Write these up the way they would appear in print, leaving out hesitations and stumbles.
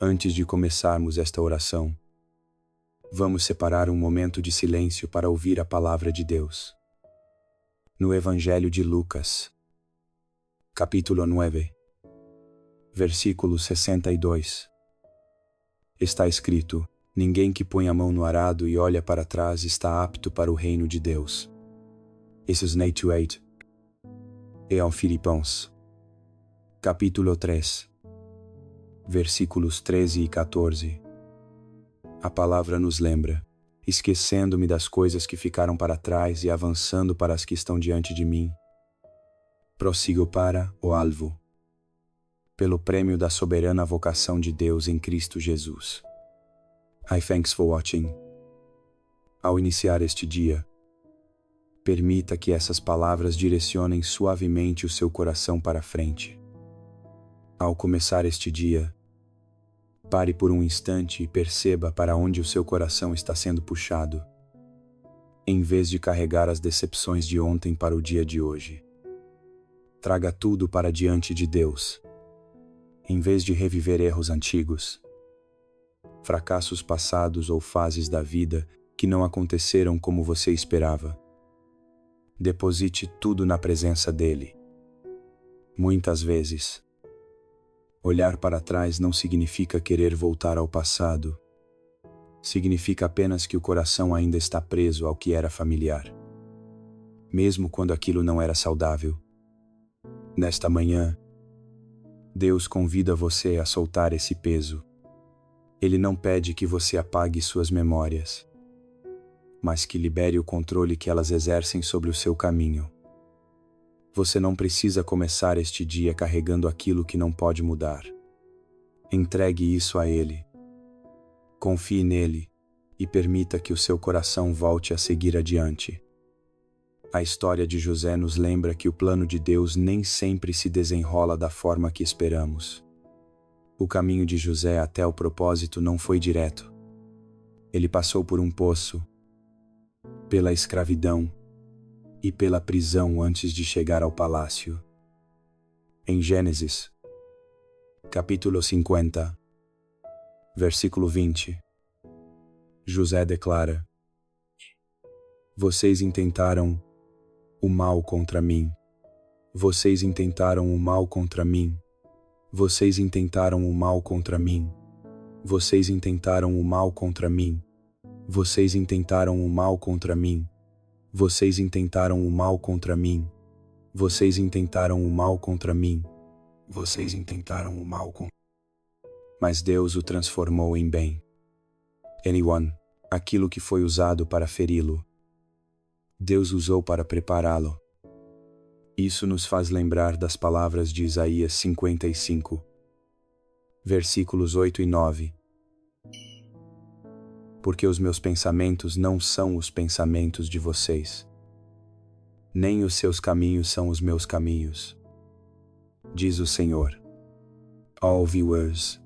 Antes de começarmos esta oração, vamos separar um momento de silêncio para ouvir a palavra de Deus. No Evangelho de Lucas, capítulo 9, versículo 62, está escrito: ninguém que põe a mão no arado e olha para trás está apto para o reino de Deus. Esses 8 e ao Filipãos, capítulo 3, versículos 13 e 14. A palavra nos lembra: esquecendo-me das coisas que ficaram para trás e avançando para as que estão diante de mim, prossigo para o alvo, pelo prêmio da soberana vocação de Deus em Cristo Jesus. Thanks for watching. Ao iniciar este dia, permita que essas palavras direcionem suavemente o seu coração para frente. Ao começar este dia, pare por um instante e perceba para onde o seu coração está sendo puxado, em vez de carregar as decepções de ontem para o dia de hoje. Traga tudo para diante de Deus, em vez de reviver erros antigos, fracassos passados ou fases da vida que não aconteceram como você esperava. Deposite tudo na presença dele. Muitas vezes, olhar para trás não significa querer voltar ao passado. Significa apenas que o coração ainda está preso ao que era familiar, mesmo quando aquilo não era saudável. Nesta manhã, Deus convida você a soltar esse peso. Ele não pede que você apague suas memórias, mas que libere o controle que elas exercem sobre o seu caminho. Você não precisa começar este dia carregando aquilo que não pode mudar. Entregue isso a Ele. Confie nele e permita que o seu coração volte a seguir adiante. A história de José nos lembra que o plano de Deus nem sempre se desenrola da forma que esperamos. O caminho de José até o propósito não foi direto. Ele passou por um poço, pela escravidão e pela prisão antes de chegar ao palácio. Em Gênesis, capítulo 50, versículo 20, José declara: vocês intentaram o mal contra mim. Vocês intentaram o mal contra mim. Vocês intentaram o mal contra mim. Vocês intentaram o mal contra mim. Vocês intentaram o mal contra mim. Vocês intentaram o mal contra mim. Vocês intentaram o mal contra mim. Vocês intentaram o mal contra mim. Mas Deus o transformou em bem. Aquilo que foi usado para feri-lo, Deus usou para prepará-lo. Isso nos faz lembrar das palavras de Isaías 55, versículos 8 e 9. Porque os meus pensamentos não são os pensamentos de vocês, nem os seus caminhos são os meus caminhos, diz o Senhor. All viewers.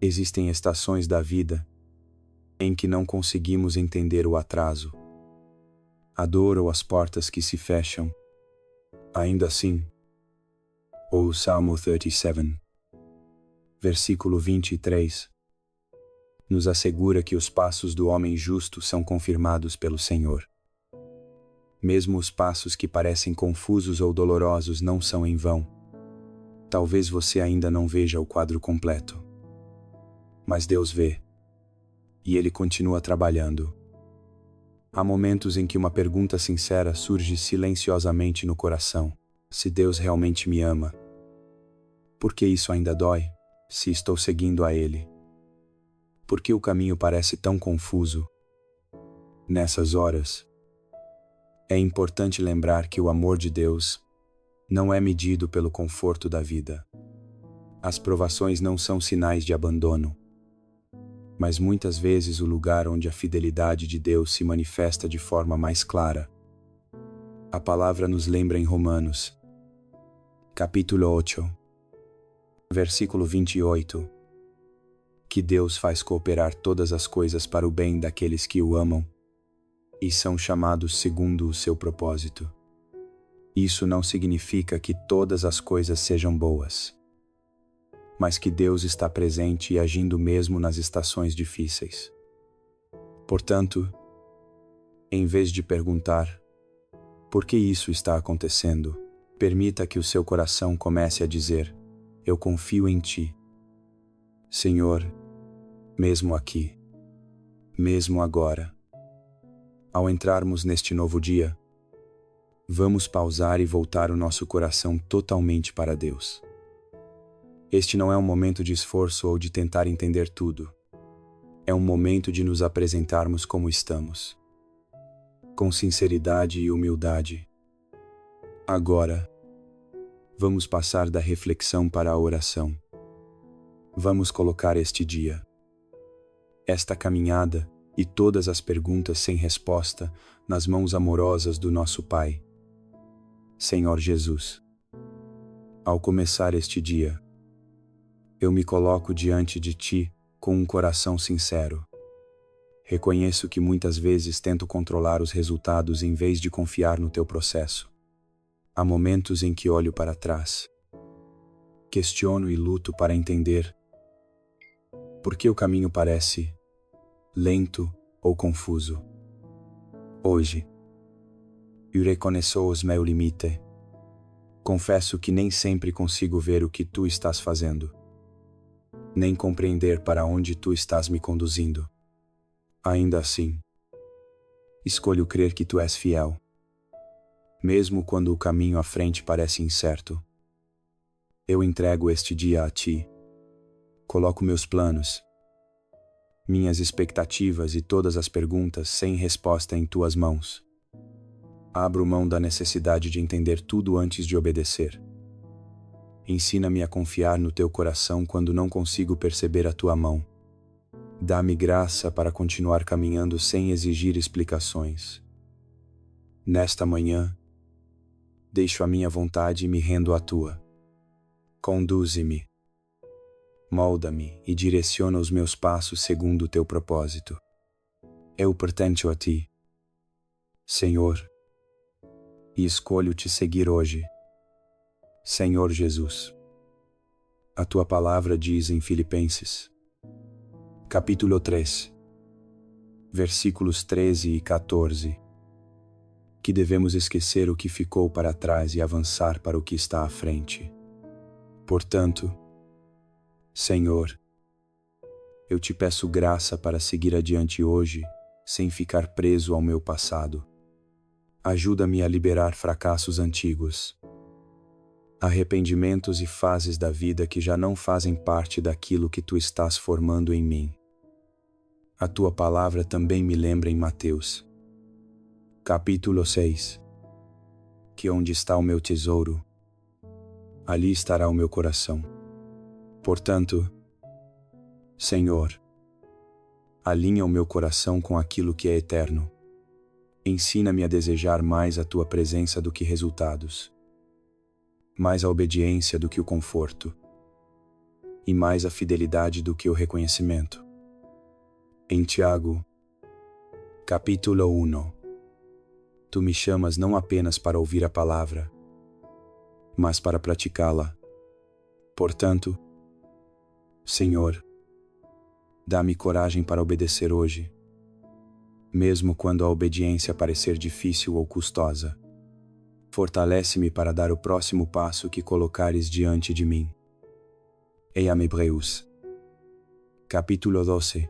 Existem estações da vida em que não conseguimos entender o atraso, a dor ou as portas que se fecham. Ainda assim, o Salmo 37, versículo 23, nos assegura que os passos do homem justo são confirmados pelo Senhor. Mesmo os passos que parecem confusos ou dolorosos não são em vão. Talvez você ainda não veja o quadro completo, mas Deus vê, e Ele continua trabalhando. Há momentos em que uma pergunta sincera surge silenciosamente no coração: se Deus realmente me ama, por que isso ainda dói, se estou seguindo a Ele? Por que o caminho parece tão confuso? Nessas horas, é importante lembrar que o amor de Deus não é medido pelo conforto da vida. As provações não são sinais de abandono, mas muitas vezes o lugar onde a fidelidade de Deus se manifesta de forma mais clara. A palavra nos lembra em Romanos, capítulo 8, versículo 28, que Deus faz cooperar todas as coisas para o bem daqueles que o amam e são chamados segundo o seu propósito. Isso não significa que todas as coisas sejam boas, mas que Deus está presente e agindo mesmo nas estações difíceis. Portanto, em vez de perguntar por que isso está acontecendo, permita que o seu coração comece a dizer: eu confio em Ti. Senhor, mesmo aqui, mesmo agora. Ao entrarmos neste novo dia, vamos pausar e voltar o nosso coração totalmente para Deus. Este não é um momento de esforço ou de tentar entender tudo. É um momento de nos apresentarmos como estamos, com sinceridade e humildade. Agora, vamos passar da reflexão para a oração. Vamos colocar este dia, esta caminhada e todas as perguntas sem resposta nas mãos amorosas do nosso Pai. Senhor Jesus, ao começar este dia, eu me coloco diante de Ti com um coração sincero. Reconheço que muitas vezes tento controlar os resultados em vez de confiar no Teu processo. Há momentos em que olho para trás, questiono e luto para entender por que o caminho parece lento ou confuso. Hoje, eu reconheço os meus limites. Confesso que nem sempre consigo ver o que Tu estás fazendo, nem compreender para onde Tu estás me conduzindo. Ainda assim, escolho crer que Tu és fiel, mesmo quando o caminho à frente parece incerto. Eu entrego este dia a Ti. Coloco meus planos, minhas expectativas e todas as perguntas sem resposta em Tuas mãos. Abro mão da necessidade de entender tudo antes de obedecer. Ensina-me a confiar no Teu coração quando não consigo perceber a Tua mão. Dá-me graça para continuar caminhando sem exigir explicações. Nesta manhã, deixo a minha vontade e me rendo à Tua. Conduze-me, molda-me e direciona os meus passos segundo o Teu propósito. Eu pertenço a Ti, Senhor, e escolho Te seguir hoje. Senhor Jesus, a Tua palavra diz em Filipenses, capítulo 3, versículos 13 e 14, que devemos esquecer o que ficou para trás e avançar para o que está à frente. Portanto, Senhor, eu Te peço graça para seguir adiante hoje, sem ficar preso ao meu passado. Ajuda-me a liberar fracassos antigos, arrependimentos e fases da vida que já não fazem parte daquilo que Tu estás formando em mim. A Tua palavra também me lembra em Mateus, capítulo 6, que onde está o meu tesouro, ali estará o meu coração. Portanto, Senhor, alinha o meu coração com aquilo que é eterno. Ensina-me a desejar mais a Tua presença do que resultados, mais a obediência do que o conforto, e mais a fidelidade do que o reconhecimento. Em Tiago, capítulo 1, Tu me chamas não apenas para ouvir a palavra, mas para praticá-la. Portanto, Senhor, dá-me coragem para obedecer hoje, mesmo quando a obediência parecer difícil ou custosa. Fortalece-me para dar o próximo passo que colocares diante de mim. Em Hebreus, capítulo 12,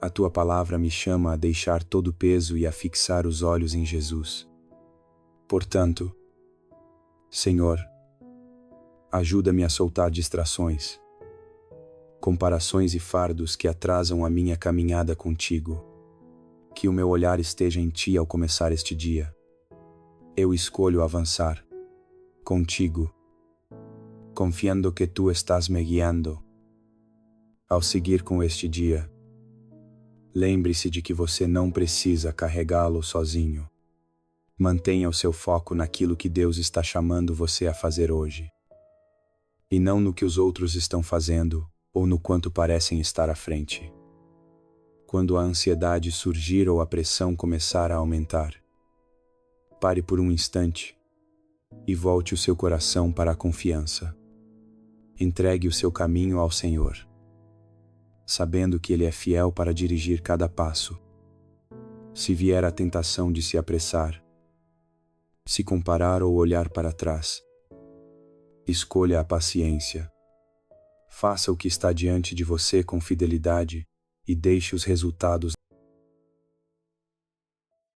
a Tua palavra me chama a deixar todo o peso e a fixar os olhos em Jesus. Portanto, Senhor, ajuda-me a soltar distrações, comparações e fardos que atrasam a minha caminhada contigo. Que o meu olhar esteja em Ti ao começar este dia. Eu escolho avançar contigo, confiando que Tu estás me guiando. Ao seguir com este dia, lembre-se de que você não precisa carregá-lo sozinho. Mantenha o seu foco naquilo que Deus está chamando você a fazer hoje, e não no que os outros estão fazendo ou no quanto parecem estar à frente. Quando a ansiedade surgir ou a pressão começar a aumentar, pare por um instante e volte o seu coração para a confiança. Entregue o seu caminho ao Senhor, sabendo que Ele é fiel para dirigir cada passo. Se vier a tentação de se apressar, se comparar ou olhar para trás, escolha a paciência. Faça o que está diante de você com fidelidade e deixe os resultados